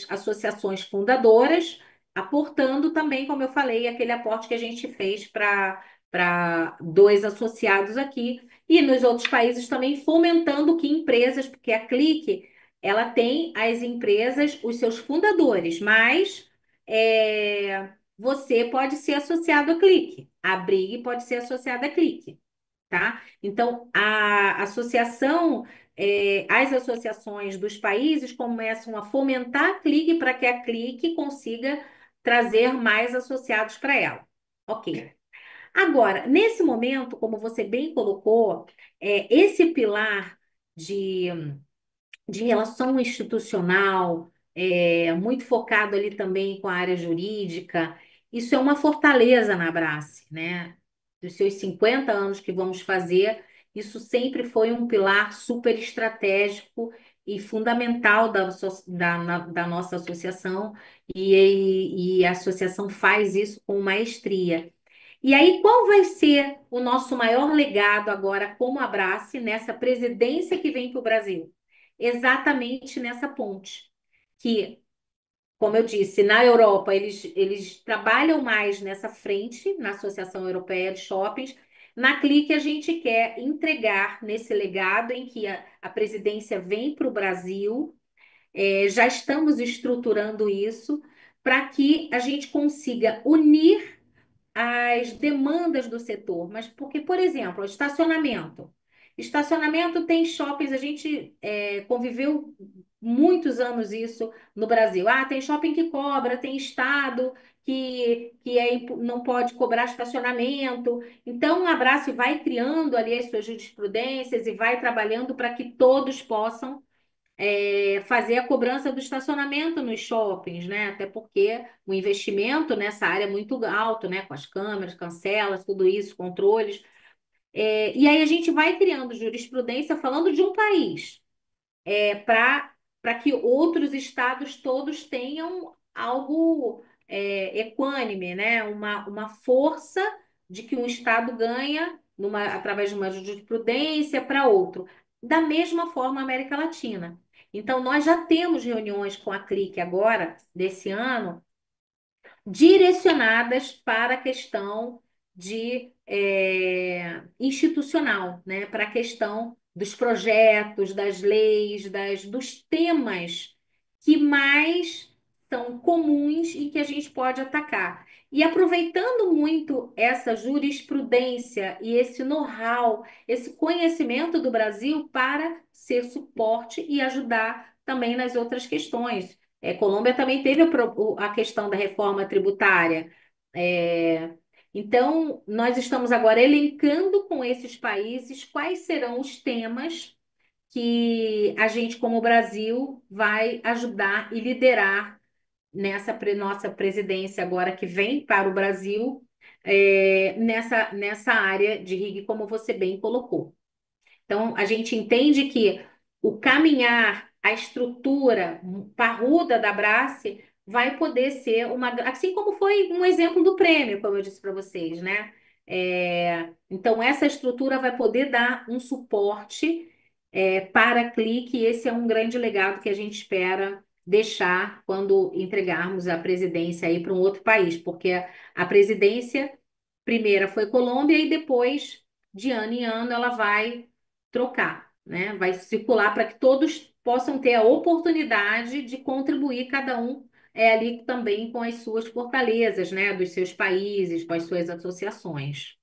associações fundadoras aportando também, como eu falei, aquele aporte que a gente fez para 2 associados aqui, e nos outros países também fomentando que empresas, porque a Clique, ela tem as empresas, os seus fundadores, mas você pode ser associado a Clique. A Brig pode ser associada a Clique. tá? Então, as associações dos países começam a fomentar a Clique para que a Clique consiga trazer mais associados para ela. Ok. Agora, nesse momento, como você bem colocou, esse pilar de de relação institucional, muito focado ali também com a área jurídica. Isso é uma fortaleza na Abrace, né? Dos seus 50 anos que vamos fazer, isso sempre foi um pilar super estratégico e fundamental da nossa associação, e a associação faz isso com maestria. E aí, qual vai ser o nosso maior legado agora como Abrace nessa presidência que vem para o Brasil? Exatamente nessa ponte, que, como eu disse, na Europa eles trabalham mais nessa frente, na Associação Europeia de Shoppings. Na Clique a gente quer entregar nesse legado em que a presidência vem para o Brasil, já estamos estruturando isso para que a gente consiga unir as demandas do setor, mas porque, por exemplo, estacionamento. Estacionamento tem shoppings, a gente conviveu muitos anos isso no Brasil. Ah, tem shopping que cobra, tem estado não pode cobrar estacionamento. Então, a Abraço vai criando ali as suas jurisprudências e vai trabalhando para que todos possam fazer a cobrança do estacionamento nos shoppings, né? Até porque o investimento nessa área é muito alto, né? Com as câmeras, cancelas, tudo isso, controles. E aí a gente vai criando jurisprudência falando de um país para que outros estados todos tenham algo equânime, né? Uma força de que um estado ganha através de uma jurisprudência para outro. Da mesma forma, a América Latina. Então, nós já temos reuniões com a CLIC agora, desse ano, direcionadas para a questão institucional, né? Para a questão dos projetos, das leis, dos temas que mais são comuns e que a gente pode atacar. E aproveitando muito essa jurisprudência e esse know-how, esse conhecimento do Brasil para ser suporte e ajudar também nas outras questões. Colômbia também teve a questão da reforma tributária. É, então, nós estamos agora elencando com esses países quais serão os temas que a gente, como Brasil, vai ajudar e liderar nessa nossa presidência agora que vem para o Brasil, nessa área de RIG, como você bem colocou. Então, a gente entende que o caminhar, a estrutura parruda da Brace vai poder ser assim como foi um exemplo do prêmio, como eu disse para vocês, né? Então, essa estrutura vai poder dar um suporte para a Clique, e esse é um grande legado que a gente espera deixar quando entregarmos a presidência aí para um outro país, porque a presidência primeira foi Colômbia e depois, de ano em ano, ela vai trocar, né? Vai circular para que todos possam ter a oportunidade de contribuir, cada um ali também com as suas fortalezas, né? Dos seus países, com as suas associações.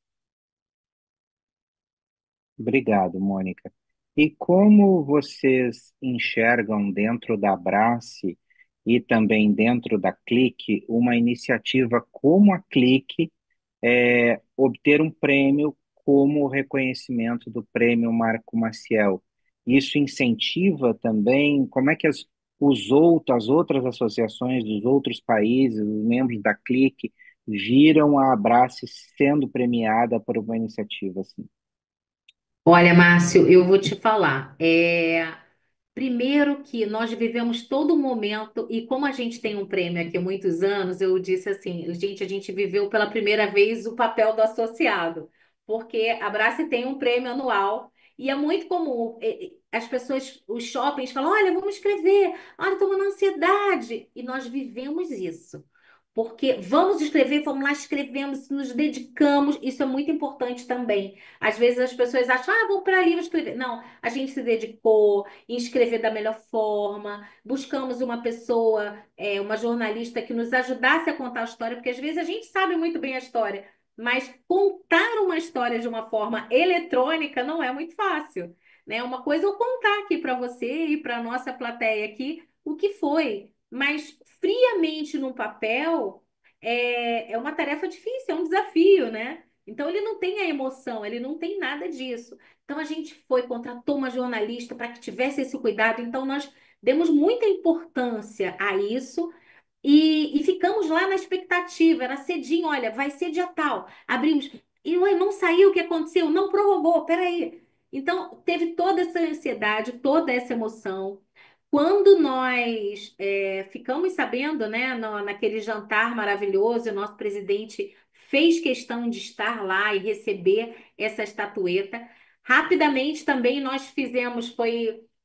Obrigado, Mônica. E como vocês enxergam dentro da Abrace e também dentro da Clique uma iniciativa como a Clique obter um prêmio como o reconhecimento do prêmio Marco Maciel? Isso incentiva também, como é que as outras associações dos outros países, os membros da Clique, viram a Abrace sendo premiada por uma iniciativa assim? Olha, Márcio, eu vou te falar. Primeiro que nós vivemos todo momento, e como a gente tem um prêmio aqui há muitos anos, eu disse assim, gente, a gente viveu pela primeira vez o papel do associado, porque a Brasce tem um prêmio anual, e é muito comum, as pessoas, os shoppings falam, olha, vamos escrever, olha, estou na ansiedade, e nós vivemos isso. Porque vamos escrever, vamos lá, escrevemos, nos dedicamos, isso é muito importante também. Às vezes as pessoas acham, vou para ali, vou escrever. Não, a gente se dedicou em escrever da melhor forma, buscamos uma pessoa, uma jornalista que nos ajudasse a contar a história, porque às vezes a gente sabe muito bem a história, mas contar uma história de uma forma eletrônica não é muito fácil, né? Uma coisa é eu contar aqui para você e para a nossa plateia aqui o que foi, mas friamente no papel é uma tarefa difícil, é um desafio, né? Então ele não tem a emoção, ele não tem nada disso. Então a gente foi, contratou uma jornalista para que tivesse esse cuidado. Então nós demos muita importância a isso e ficamos lá na expectativa. Era cedinho, olha, vai ser dia tal. Abrimos e ué, não saiu o que aconteceu, não prorrogou, peraí. Então teve toda essa ansiedade, toda essa emoção. Quando nós ficamos sabendo, né, naquele jantar maravilhoso, o nosso presidente fez questão de estar lá e receber essa estatueta. Rapidamente também nós fizemos,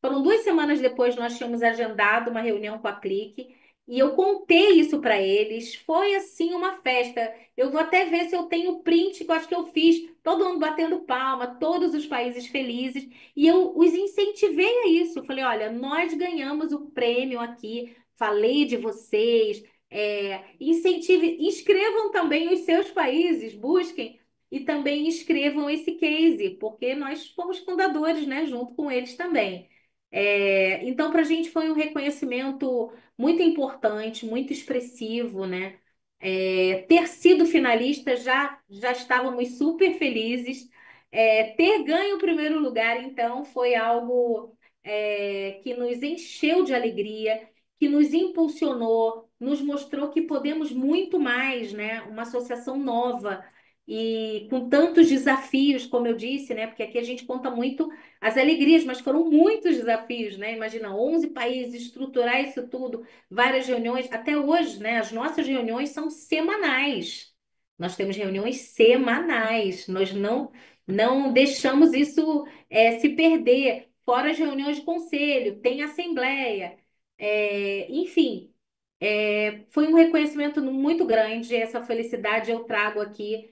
foram 2 semanas depois, nós tínhamos agendado uma reunião com a Clique e eu contei isso para eles. Foi assim uma festa. Eu vou até ver se eu tenho print, que eu acho que eu fiz, todo mundo batendo palma, todos os países felizes. E eu os incentivei a isso. Eu falei, olha, nós ganhamos o prêmio aqui, falei de vocês, incentive, inscrevam também os seus países, busquem e também escrevam esse case, porque nós fomos fundadores, né, junto com eles também. Então, para a gente foi um reconhecimento muito importante, muito expressivo, né? Ter sido finalista já estávamos super felizes. Ter ganho o primeiro lugar, então, foi algo que nos encheu de alegria, que nos impulsionou, nos mostrou que podemos muito mais, né? Uma associação nova e com tantos desafios, como eu disse, né? Porque aqui a gente conta muito as alegrias, mas foram muitos desafios, né? Imagina, 11 países, estruturar isso tudo, várias reuniões, até hoje, né? As nossas reuniões são semanais. Nós temos reuniões semanais. Nós não deixamos isso se perder. Fora as reuniões de conselho, tem assembleia, enfim. Foi um reconhecimento muito grande. Essa felicidade eu trago aqui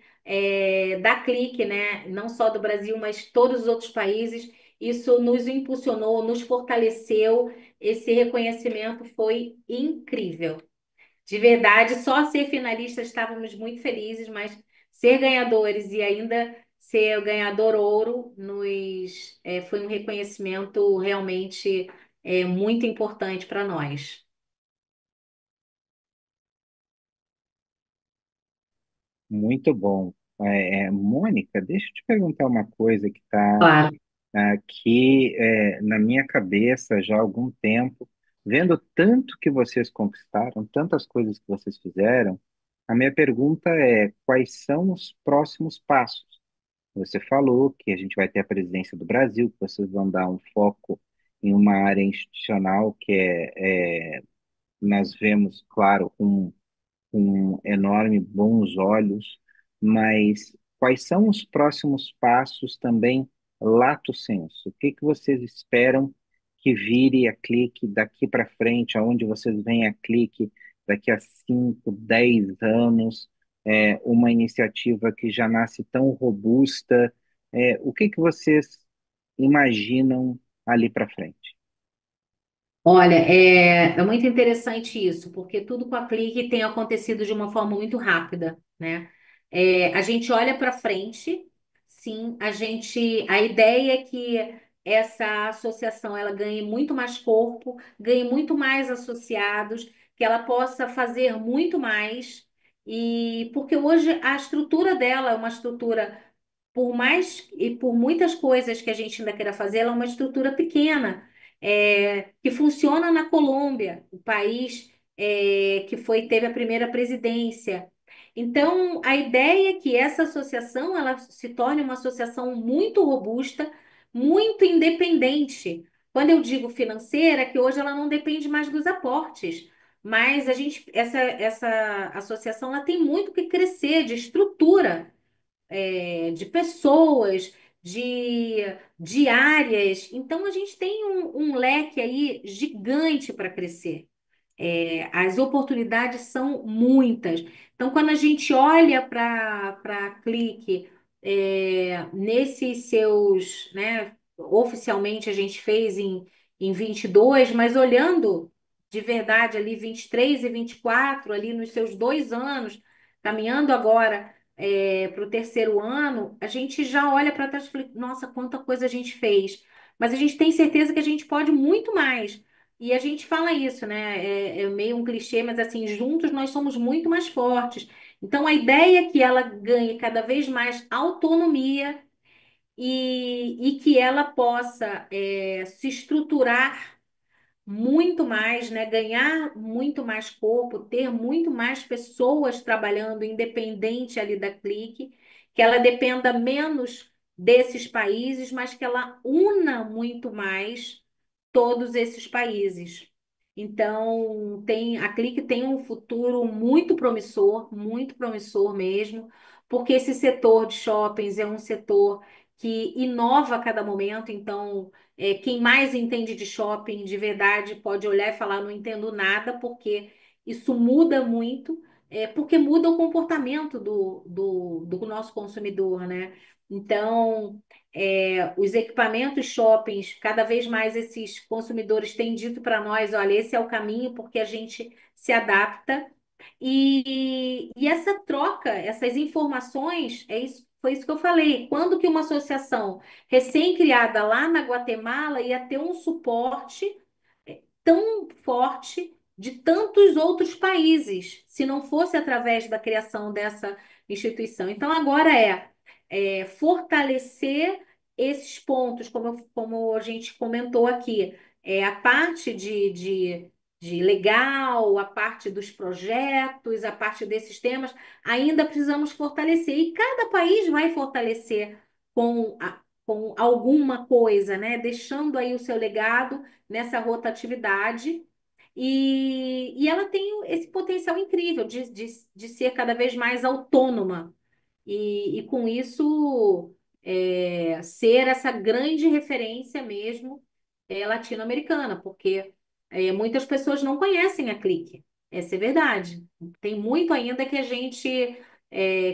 da Clique, né? Não só do Brasil, mas todos os outros países. Isso nos impulsionou, nos fortaleceu. Esse reconhecimento foi incrível. De verdade, só ser finalista estávamos muito felizes, mas ser ganhadores e ainda ser o ganhador ouro foi um reconhecimento realmente muito importante para nós. Muito bom. Mônica, deixa eu te perguntar uma coisa que está Claro. aqui na minha cabeça já há algum tempo, vendo tanto que vocês conquistaram, tantas coisas que vocês fizeram, a minha pergunta é: quais são os próximos passos? Você falou que a gente vai ter a presidência do Brasil, que vocês vão dar um foco em uma área institucional nós vemos, claro, com enorme bons olhos, mas quais são os próximos passos também lato sensu? O que que vocês esperam que vire a Clique daqui para frente, aonde vocês veem a Clique daqui a 5, 10 anos, uma iniciativa que já nasce tão robusta, o que que vocês imaginam ali para frente? Olha, é muito interessante isso, porque tudo com a Clique tem acontecido de uma forma muito rápida, né? A gente olha para frente, sim, a ideia é que essa associação ela ganhe muito mais corpo, ganhe muito mais associados, que ela possa fazer muito mais, e porque hoje a estrutura dela é uma estrutura por mais e por muitas coisas que a gente ainda queira fazer, ela é uma estrutura pequena, que funciona na Colômbia, o país que teve a primeira presidência. Então, a ideia é que essa associação ela se torne uma associação muito robusta, muito independente. Quando eu digo financeira, é que hoje ela não depende mais dos aportes. Mas essa associação ela tem muito que crescer de estrutura de pessoas, de áreas. Então, a gente tem um leque aí gigante para crescer. As oportunidades são muitas. Então, quando a gente olha para a Clique, nesses seus, né, oficialmente a gente fez em 22, mas olhando de verdade ali 23 e 24 ali nos seus 2 anos, caminhando agora. para o terceiro ano, a gente já olha para trás e fala, nossa, quanta coisa a gente fez. Mas a gente tem certeza que a gente pode muito mais. E a gente fala isso, né? É meio um clichê, mas assim, juntos nós somos muito mais fortes. Então, a ideia é que ela ganhe cada vez mais autonomia e que ela possa se estruturar muito mais, né? Ganhar muito mais corpo, ter muito mais pessoas trabalhando independente ali da Clique, que ela dependa menos desses países, mas que ela una muito mais todos esses países. Então, a Clique tem um futuro muito promissor mesmo, porque esse setor de shoppings é um setor que inova a cada momento. Então, quem mais entende de shopping de verdade pode olhar e falar, não entendo nada, porque isso muda muito, porque muda o comportamento do nosso consumidor, né? Então, os equipamentos shoppings, cada vez mais esses consumidores têm dito para nós, olha, esse é o caminho porque a gente se adapta. E essa troca, essas informações, foi isso que eu falei. Quando que uma associação recém-criada lá na Guatemala ia ter um suporte tão forte de tantos outros países, se não fosse através da criação dessa instituição? Então, agora fortalecer esses pontos, como a gente comentou aqui, a parte de legal, a parte dos projetos, a parte desses temas, ainda precisamos fortalecer. E cada país vai fortalecer com alguma coisa, né? Deixando aí o seu legado nessa rotatividade. E ela tem esse potencial incrível de ser cada vez mais autônoma e com isso ser essa grande referência mesmo latino-americana, porque muitas pessoas não conhecem a Clique, essa é verdade. Tem muito ainda que a gente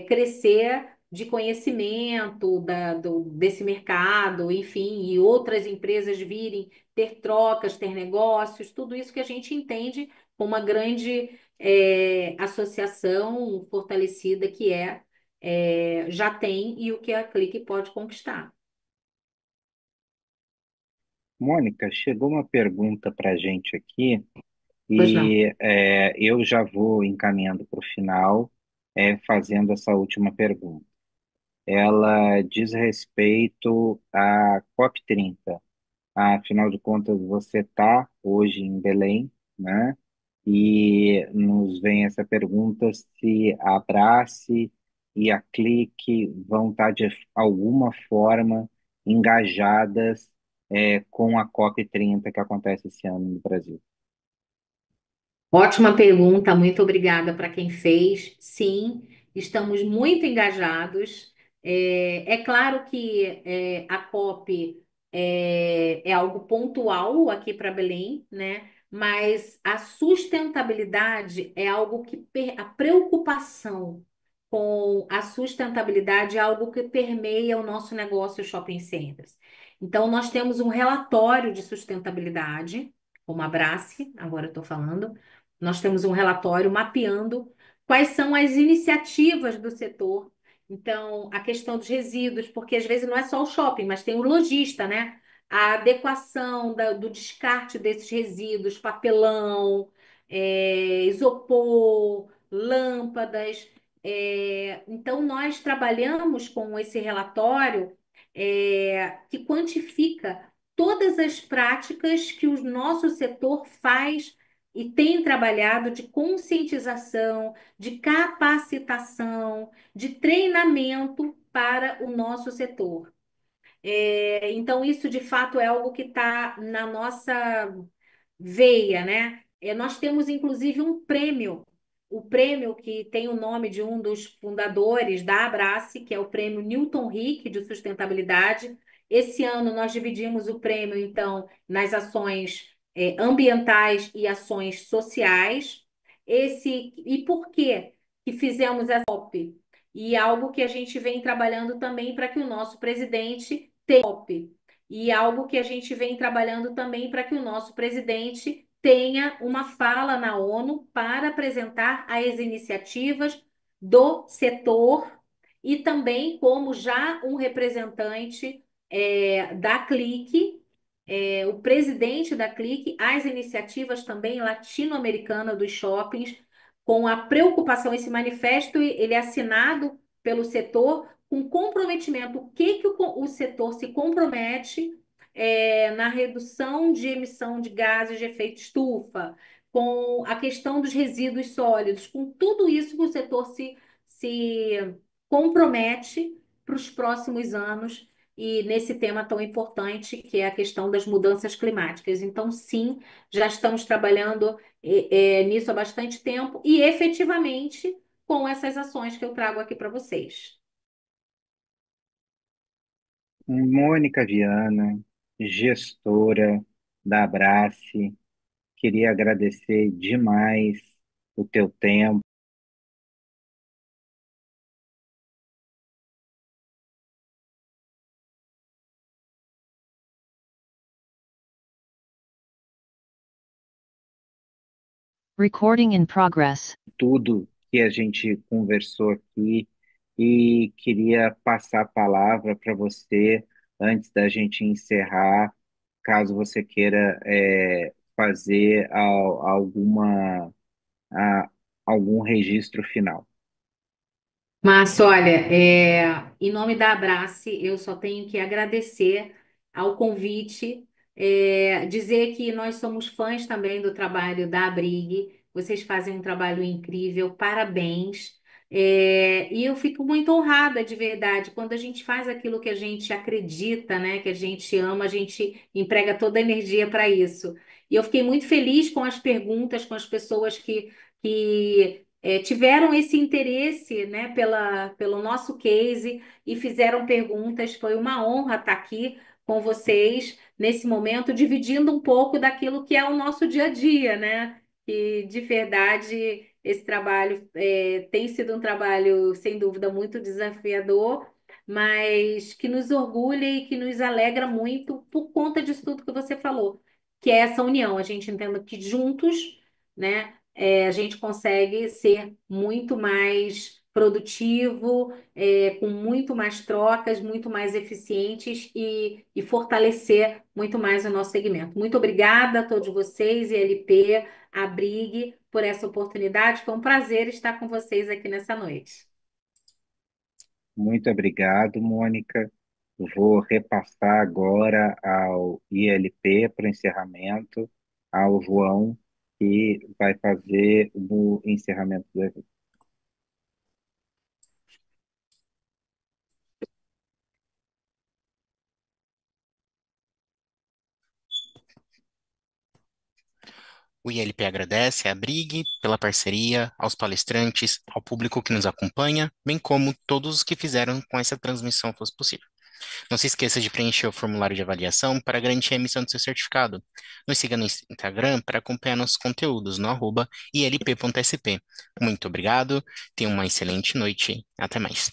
crescer de conhecimento desse mercado, enfim, e outras empresas virem ter trocas, ter negócios, tudo isso que a gente entende como uma grande associação fortalecida que já tem e o que a Clique pode conquistar. Mônica, chegou uma pergunta para a gente aqui Pois não. e eu já vou encaminhando para o final, fazendo essa última pergunta. Ela diz respeito à COP30. Afinal de contas, você está hoje em Belém, né? E nos vem essa pergunta se a Abrace e a Clique vão estar de alguma forma engajadas com a COP30 que acontece esse ano no Brasil. Ótima pergunta, muito obrigada para quem fez. Sim, estamos muito engajados. É claro que a COP é algo pontual aqui para Belém, né? Mas a sustentabilidade é algo a preocupação com a sustentabilidade é algo que permeia o nosso negócio shopping centers. Então, nós temos um relatório de sustentabilidade, como a Abrace, agora eu estou falando. Nós temos um relatório mapeando quais são as iniciativas do setor. Então, a questão dos resíduos, porque às vezes não é só o shopping, mas tem o lojista, né? A adequação do descarte desses resíduos, papelão, isopor, lâmpadas. Então, nós trabalhamos com esse relatório que quantifica todas as práticas que o nosso setor faz e tem trabalhado de conscientização, de capacitação, de treinamento para o nosso setor. Então, isso de fato é algo que está na nossa veia, né? Nós temos inclusive um prêmio, o prêmio que tem o nome de um dos fundadores da Abrace, que é o prêmio Newton Rick de sustentabilidade. Esse ano nós dividimos o prêmio, então, nas ações ambientais e ações sociais. E por que fizemos essa COP? E algo que a gente vem trabalhando também para que o nosso presidente tenha COP. E algo que a gente vem trabalhando também para que o nosso presidente tenha uma fala na ONU para apresentar as iniciativas do setor e também como já um representante da Clique, o presidente da Clique, as iniciativas também latino-americanas dos shoppings, com a preocupação, esse manifesto, ele é assinado pelo setor com comprometimento. O que que o setor se compromete na redução de emissão de gases de efeito estufa, com a questão dos resíduos sólidos, com tudo isso que o setor se compromete para os próximos anos e nesse tema tão importante que é a questão das mudanças climáticas. Então, sim, já estamos trabalhando nisso há bastante tempo e efetivamente com essas ações que eu trago aqui para vocês. Mônica Viana, gestora da Abrace, queria agradecer demais o teu tempo. Recording in progress. Tudo que a gente conversou aqui e queria passar a palavra para você antes da gente encerrar, caso você queira fazer a- algum registro final. Márcio, olha, em nome da Abrace, eu só tenho que agradecer ao convite, dizer que nós somos fãs também do trabalho da Abrig, vocês fazem um trabalho incrível, parabéns. E eu fico muito honrada, de verdade, quando a gente faz aquilo que a gente acredita, né, que a gente ama, a gente emprega toda a energia para isso. E eu fiquei muito feliz com as perguntas, com as pessoas que tiveram esse interesse, né, pelo nosso case e fizeram perguntas. Foi uma honra estar aqui com vocês nesse momento, dividindo um pouco daquilo que é o nosso dia a dia, né? E de verdade, esse trabalho tem sido um trabalho, sem dúvida, muito desafiador, mas que nos orgulha e que nos alegra muito por conta disso tudo que você falou, que é essa união. A gente entenda que juntos, né? A gente consegue ser muito mais produtivo, com muito mais trocas, muito mais eficientes e fortalecer muito mais o nosso segmento. Muito obrigada a todos vocês, ILP, a Brig, por essa oportunidade. Foi um prazer estar com vocês aqui nessa noite. Muito obrigado, Mônica. Vou repassar agora ao ILP para o encerramento, ao João, que vai fazer o encerramento do evento. O ILP agradece à Brig pela parceria, aos palestrantes, ao público que nos acompanha, bem como todos os que fizeram com essa transmissão fosse possível. Não se esqueça de preencher o formulário de avaliação para garantir a emissão do seu certificado. Nos siga no Instagram para acompanhar nossos conteúdos no @ilp.sp. Muito obrigado, tenha uma excelente noite, até mais.